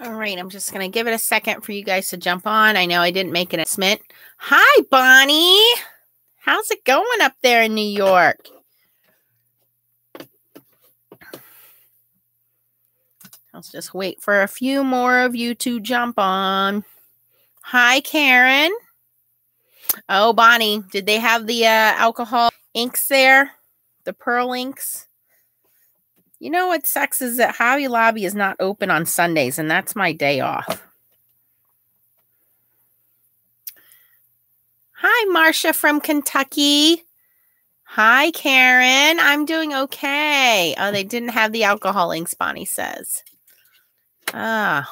All right, I'm just going to give it a second for you guys to jump on. I know I didn't make an announcement. Hi, Bonnie. How's it going up there in New York? Let's just wait for a few more of you to jump on. Hi, Karen. Oh, Bonnie, did they have the alcohol inks there? The pearl inks? You know what sucks is that Hobby Lobby is not open on Sundays, and that's my day off. Hi, Marcia from Kentucky. Hi, Karen. I'm doing okay. Oh, they didn't have the alcohol inks, Bonnie says. Ah.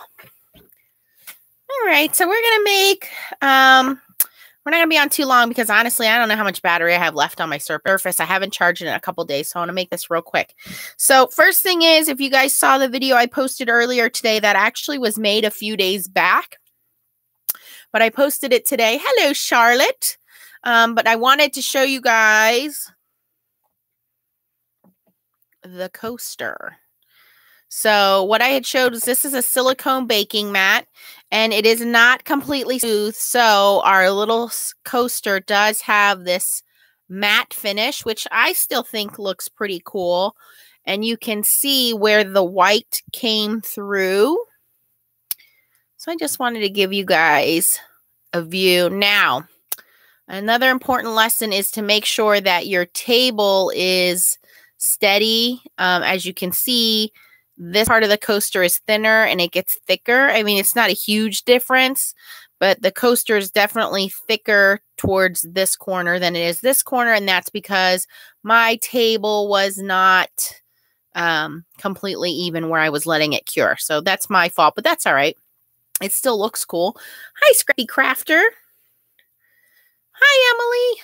All right, so we're going to make... we're not going to be on too long because, honestly, I don't know how much battery I have left on my surface. I haven't charged it in a couple days, so I want to make this real quick. So first thing is, if you guys saw the video I posted earlier today, that actually was made a few days back. But I posted it today. Hello, Charlotte. But I wanted to show you guys the coaster. So what I had showed was this is a silicone baking mat, and it is not completely smooth. So our little coaster does have this matte finish, which I still think looks pretty cool. And you can see where the white came through. So I just wanted to give you guys a view. Now, another important lesson is to make sure that your table is steady. As you can see, this part of the coaster is thinner and it gets thicker. I mean, it's not a huge difference, but the coaster is definitely thicker towards this corner than it is this corner. And that's because my table was not completely even where I was letting it cure. So that's my fault, but that's all right. It still looks cool. Hi, Scrappy Crafter. Hi, Emily.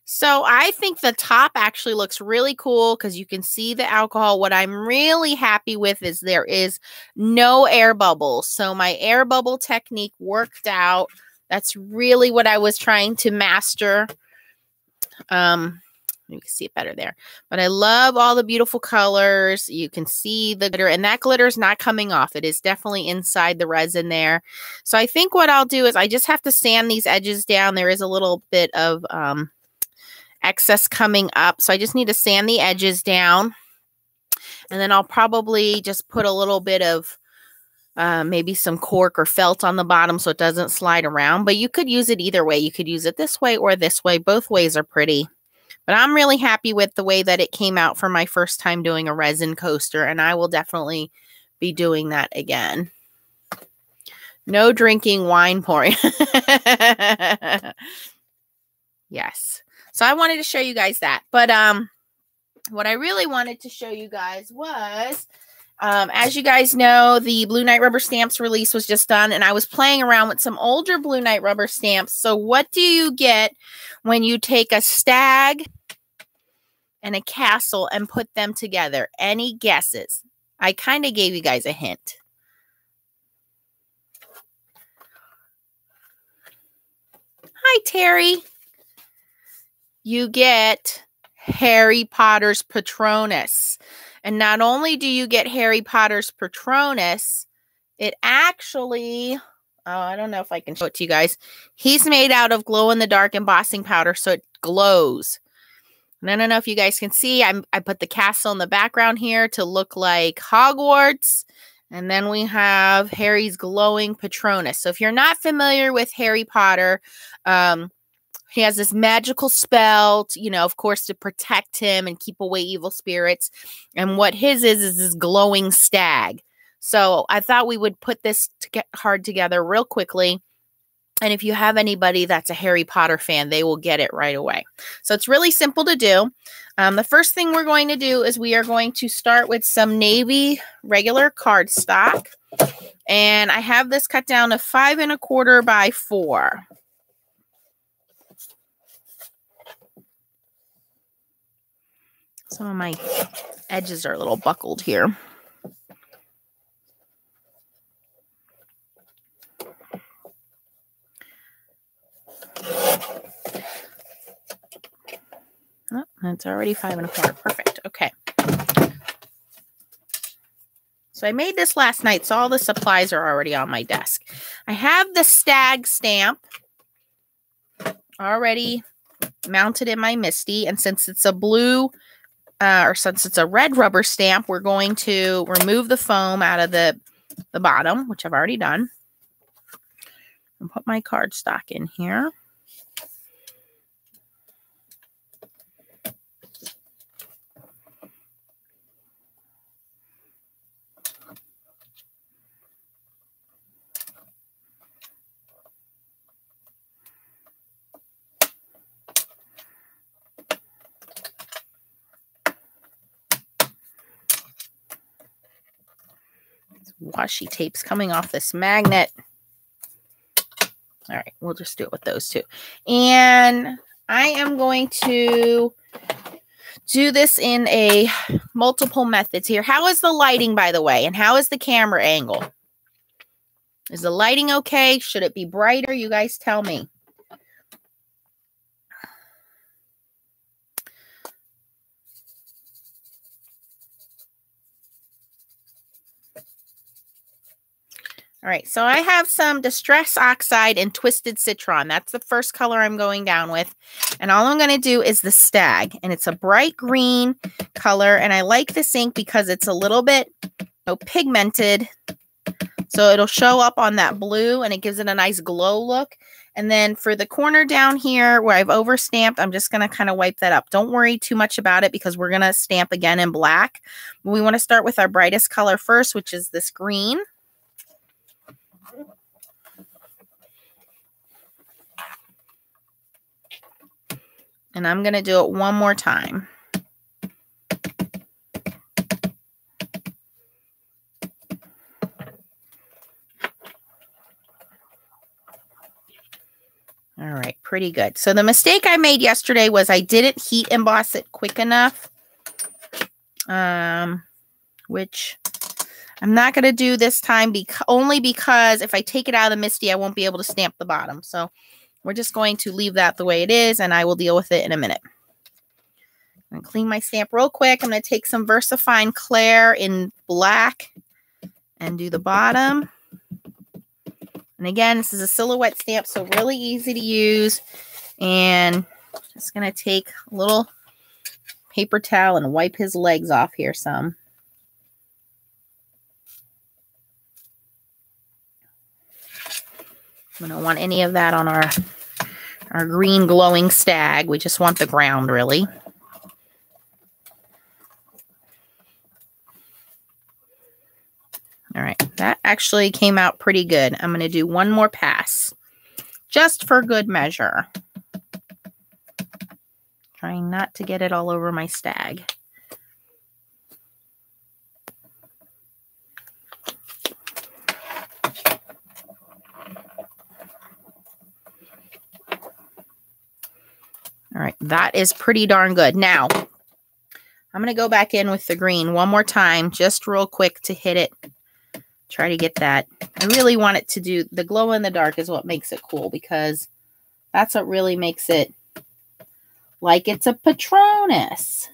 So I think the top actually looks really cool because you can see the alcohol. What I'm really happy with is there is no air bubbles. So my air bubble technique worked out. That's really what I was trying to master. You can see it better there. But I love all the beautiful colors. You can see the glitter, and that glitter is not coming off. It is definitely inside the resin there. So I think what I'll do is I just have to sand these edges down. There is a little bit of excess coming up. So I just need to sand the edges down. And then I'll probably just put a little bit of maybe some cork or felt on the bottom so it doesn't slide around. But you could use it either way. You could use it this way or this way. Both ways are pretty. But I'm really happy with the way that it came out for my first time doing a resin coaster. And I will definitely be doing that again. No drinking, wine pouring. Yes. So I wanted to show you guys that. But what I really wanted to show you guys was, as you guys know, the Blue Night Rubber Stamps release was just done. And I was playing around with some older Blue Night Rubber Stamps. So what do you get when you take a stag and a castle and put them together? Any guesses? I kind of gave you guys a hint. Hi, Terry. You get Harry Potter's Patronus. And not only do you get Harry Potter's Patronus, it actually, I don't know if I can show it to you guys. He's made out of glow-in-the-dark embossing powder, so it glows. And I don't know if you guys can see, I put the castle in the background here to look like Hogwarts. And then we have Harry's glowing Patronus. So if you're not familiar with Harry Potter, he has this magical spell, of course, to protect him and keep away evil spirits. And what his is this glowing stag. So I thought we would put this card together real quickly. And if you have anybody that's a Harry Potter fan, they will get it right away. So it's really simple to do. The first thing we're going to do is we are going to start with some navy regular cardstock. And I have this cut down to 5 1/4 by 4. Some of my edges are a little buckled here. Oh, that's already 5 1/4. Perfect. Okay. So I made this last night, so all the supplies are already on my desk. I have the stag stamp already mounted in my MISTI, and since it's a blue, or since it's a red rubber stamp, we're going to remove the foam out of the bottom, which I've already done, and put my cardstock in here. Washi tape's coming off this magnet. All right, we'll just do it with those two. And I am going to do this in a multiple methods here. How is the lighting, by the way? And how is the camera angle? Is the lighting okay? Should it be brighter? You guys tell me. All right, so I have some Distress Oxide and Twisted Citron. That's the first color I'm going down with. And all I'm going to do is the stag. And it's a bright green color. And I like this ink because it's a little bit pigmented. So it'll show up on that blue and it gives it a nice glow look. And then for the corner down here where I've overstamped, I'm just going to kind of wipe that up. Don't worry too much about it because we're going to stamp again in black. We want to start with our brightest color first, which is this green. And I'm going to do it one more time. All right, pretty good. So the mistake I made yesterday was I didn't heat emboss it quick enough, which I'm not going to do this time only because if I take it out of the MISTI, I won't be able to stamp the bottom. So we're just going to leave that the way it is, and I will deal with it in a minute. I'm going to clean my stamp real quick. I'm going to take some VersaFine Clair in black and do the bottom. And again, this is a silhouette stamp, so really easy to use. And just going to take a little paper towel and wipe his legs off here some. We don't want any of that on our green glowing stag. We just want the ground, really. All right, that actually came out pretty good. I'm going to do one more pass, just for good measure. Trying not to get it all over my stag. All right, that is pretty darn good. Now, I'm going to go back in with the green one more time, just real quick to hit it. Try to get that. I really want it to do, the glow in the dark is what makes it cool because that's what really makes it like it's a Patronus.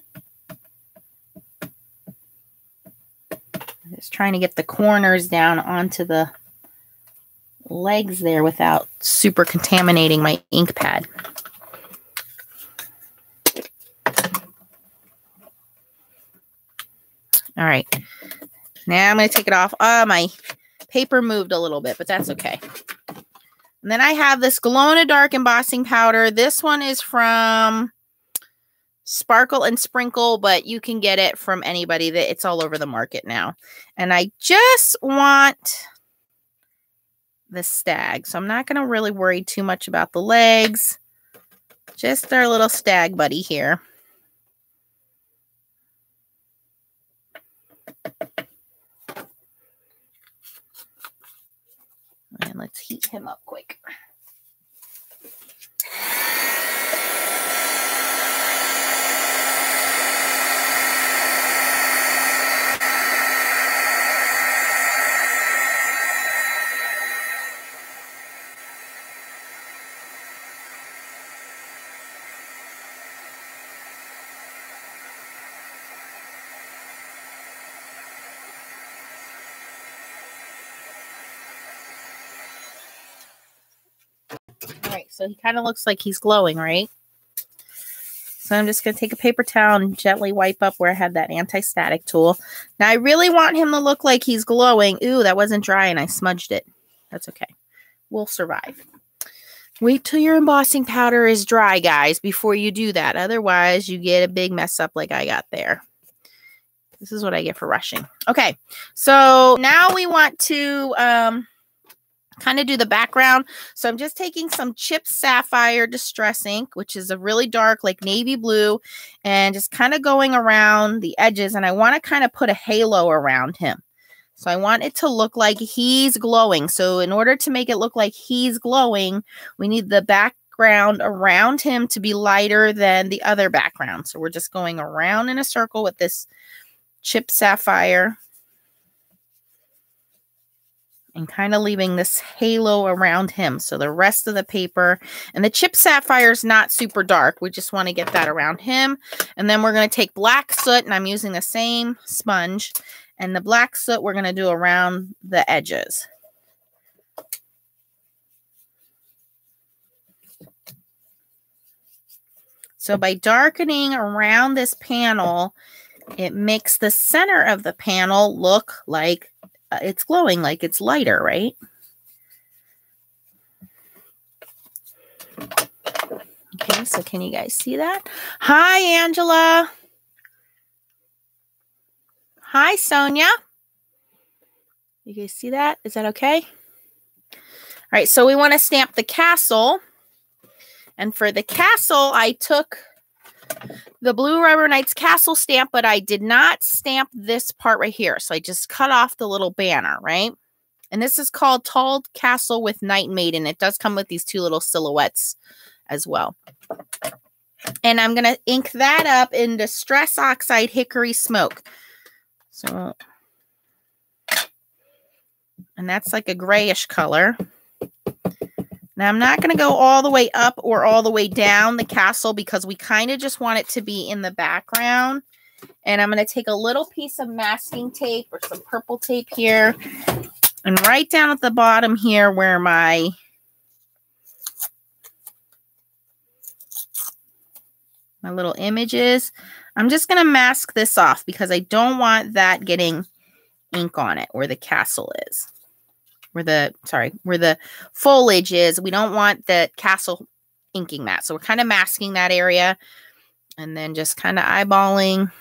Just trying to get the corners down onto the legs there without super contaminating my ink pad. All right, now I'm going to take it off. My paper moved a little bit, but that's okay. And then I have this glow-in-the-dark embossing powder. This one is from Sparkle and Sprinkle, but you can get it from anybody. That it's all over the market now. And I just want the stag, so I'm not going to really worry too much about the legs. Just our little stag buddy here. And let's heat him up quick. So he kind of looks like he's glowing, right? So I'm just going to take a paper towel and gently wipe up where I had that anti-static tool. Now I really want him to look like he's glowing. Ooh, that wasn't dry and I smudged it. That's okay. We'll survive. Wait till your embossing powder is dry, guys, before you do that. Otherwise, you get a big mess up like I got there. This is what I get for rushing. Okay, so now we want to kind of do the background. So I'm just taking some Chipped Sapphire Distress ink, which is a really dark, like navy blue, and just kind of going around the edges. And I want to kind of put a halo around him. So I want it to look like he's glowing. So in order to make it look like he's glowing, we need the background around him to be lighter than the other background. So we're just going around in a circle with this Chipped Sapphire and kind of leaving this halo around him. So the rest of the paper, and the Chipped Sapphire is not super dark. We just want to get that around him. And then we're going to take black soot, and I'm using the same sponge. And the black soot we're going to do around the edges. So by darkening around this panel, it makes the center of the panel look like it's glowing, like it's lighter, right? Okay, so can you guys see that? Hi, Angela. Hi, Sonia. You guys see that? Is that okay? All right, so we want to stamp the castle. And for the castle, I took the Blue Rubber Knights castle stamp, but I did not stamp this part right here. So I just cut off the little banner, right? And this is called Tall Castle with Knight Maiden. It does come with these two little silhouettes as well. And I'm going to ink that up in Distress Oxide Hickory Smoke. So, and that's like a grayish color. Now, I'm not going to go all the way up or all the way down the castle because we kind of just want it to be in the background. And I'm going to take a little piece of masking tape or some purple tape here. And right down at the bottom here where my little image is, I'm just going to mask this off because I don't want that getting ink on it where the castle is. Where the foliage is. We don't want the castle inking that. So we're kind of masking that area and then just kind of eyeballing.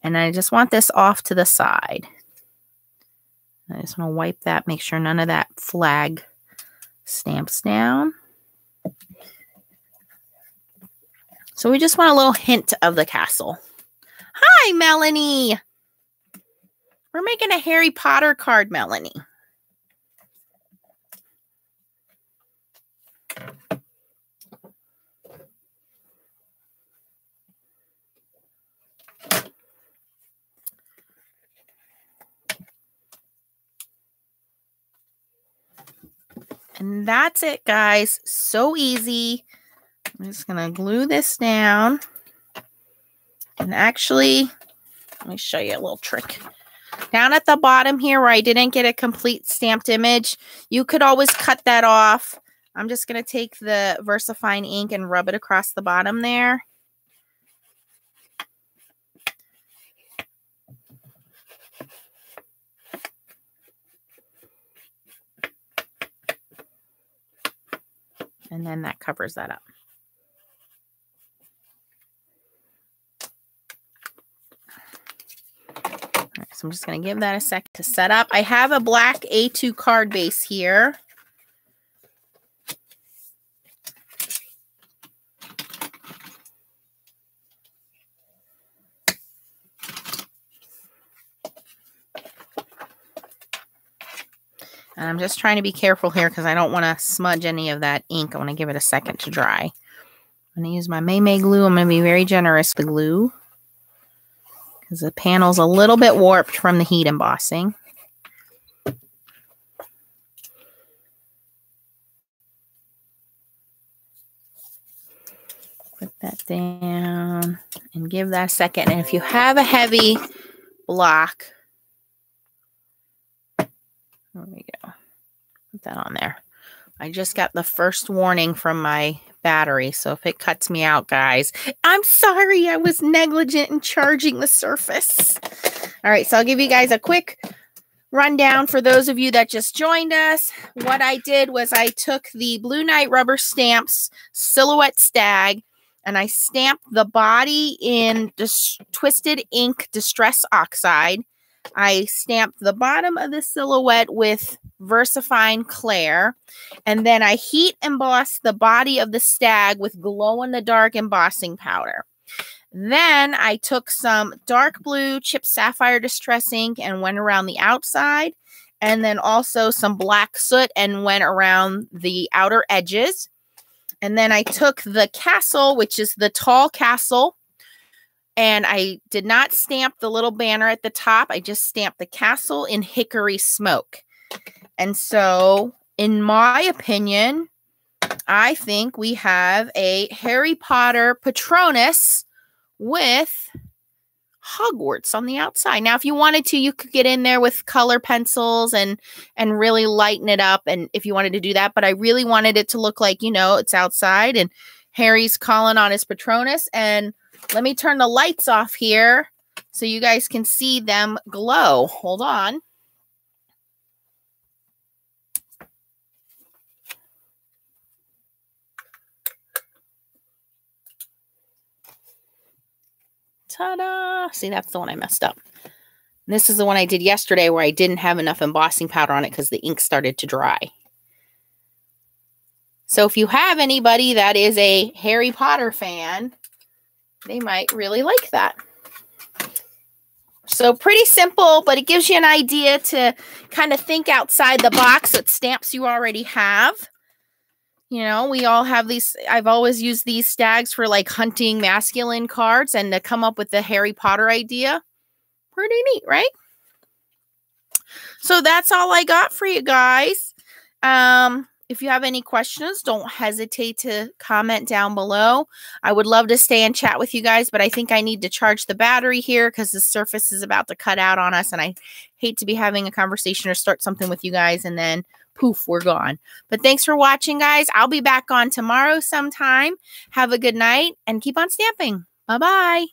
And I just want this off to the side. I just want to wipe that, make sure none of that flag stamps down. So we just want a little hint of the castle. Hi, Melanie. We're making a Harry Potter card, Melanie. And that's it, guys. So easy. I'm just going to glue this down. And actually, let me show you a little trick. Down at the bottom here where I didn't get a complete stamped image, you could always cut that off. I'm just going to take the VersaFine ink and rub it across the bottom there. And then that covers that up. All right, so I'm just going to give that a sec to set up. I have a black A2 card base here. And I'm just trying to be careful here because I don't want to smudge any of that ink. I want to give it a second to dry. I'm going to use my May glue. I'm going to be very generous with the glue because the panel's a little bit warped from the heat embossing. Put that down and give that a second. And if you have a heavy block, there we go. Put that on there. I just got the first warning from my battery, so if it cuts me out, guys, I'm sorry. I was negligent in charging the Surface. All right, so I'll give you guys a quick rundown for those of you that just joined us. What I did was I took the Blue Night Rubber Stamps Silhouette Stag, and I stamped the body in Twisted Ink Distress Oxide. I stamped the bottom of the silhouette with VersaFine Clair, and then I heat embossed the body of the stag with glow-in-the-dark embossing powder. Then I took some dark blue Chipped Sapphire Distress ink and went around the outside, and then also some black soot and went around the outer edges. And then I took the castle, which is the tall castle, and I did not stamp the little banner at the top. I just stamped the castle in Hickory Smoke. And so, in my opinion, I think we have a Harry Potter Patronus with Hogwarts on the outside. Now, if you wanted to, you could get in there with color pencils and really lighten it up, and if you wanted to do that. But I really wanted it to look like, you know, it's outside and Harry's calling on his Patronus. And let me turn the lights off here so you guys can see them glow. Hold on. Ta-da! See, that's the one I messed up. This is the one I did yesterday where I didn't have enough embossing powder on it because the ink started to dry. So if you have anybody that is a Harry Potter fan, they might really like that. So pretty simple, but it gives you an idea to kind of think outside the box with stamps you already have. You know, we all have these. I've always used these stags for like hunting masculine cards, and to come up with the Harry Potter idea, pretty neat, right? So that's all I got for you guys. If you have any questions, don't hesitate to comment down below. I would love to stay and chat with you guys, but I think I need to charge the battery here because the Surface is about to cut out on us, and I hate to be having a conversation or start something with you guys and then poof, we're gone. But thanks for watching, guys. I'll be back on tomorrow sometime. Have a good night and keep on stamping. Bye-bye.